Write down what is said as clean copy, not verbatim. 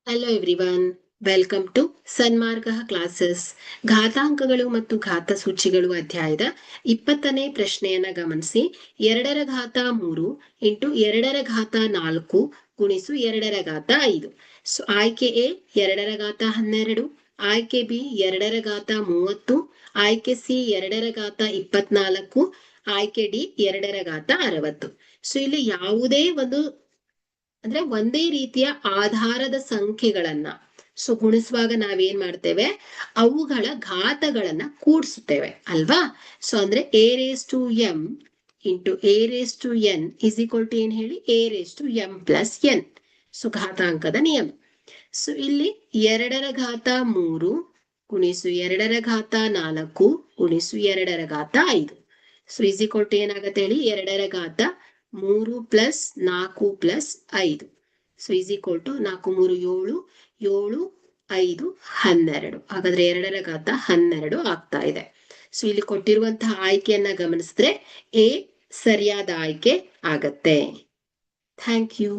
Hello everyone, welcome to Sanmarga classes. ಘಾತಾಂಕಗಳು ಮತ್ತು ಘಾತ ಸೂಚಿಗಳು ಅಧ್ಯಾಯದ 20ನೇ ಪ್ರಶ್ನೆಯನ್ನ ಗಮನಿಸಿ. 2 ರ ಘಾತ 3 ಇಂಟು 2 ರ ಘಾತ 4 ಗುಣಿಸು 2 ರ ಘಾತ 5. ಸೊ ಆಯ್ಕೆ ಎ 2 ರ ಘಾತ 12, ಆಯ್ಕೆ ಬಿ 2 ರ ಘಾತ 30, ಆಯ್ಕೆ ಸಿ 2 ರ ಘಾತ 24, ಆಯ್ಕೆ ಡಿ 2 ರ ಘಾತ 60. ಸೊ ಇಲ್ಲಿ ಯಾವುದೇ ಒಂದು ಅಂದ್ರೆ ಒಂದೇ ರೀತಿಯ ಆಧಾರದ ಸಂಖ್ಯೆಗಳನ್ನ ಗುಣಿಸುವಾಗ ನಾವೇನ್ ಮಾಡ್ತೇವೆ, ಅವುಗಳ ಘಾತಗಳನ್ನ ಕೂಡಿಸುತ್ತೇವೆ ಅಲ್ವಾ. ಸೊ ಅಂದ್ರೆ a raise to m into a raise to n is equal to ಏನ್ ಹೇಳಿ, a raise to m plus n. So ಘಾತಾಂಕದ ನಿಯಮ. ಸೊ ಇಲ್ಲಿ 2 ರ ಘಾತ 3 ಗುಣಿಸು 2 ರ ಘಾತ 4 ಗುಣಿಸು 2 ರ ಘಾತ 5. ಸೊ ಇಸ್ ಈಕ್ವಲ್ ಟು ಏನಾಗತ್ತೆ ಹೇಳಿ, 2 ರ ಘಾತ 3 plus 4 plus 5. So is equal to 4 3 7, 7 5 12. ಹಾಗಾದ್ರೆ 2 ರ ಘಾತ 12 ಆಗ್ತಾ ಇದೆ. ಸೊ ಇಲ್ಲಿ ಕೊಟ್ಟಿರುವಂತಹ ಆಯ್ಕೆಯನ್ನ ಗಮನಿಸಿದ್ರೆ ಎ ಸರಿಯಾದ ಆಯ್ಕೆ ಆಗತ್ತೆ. Thank you.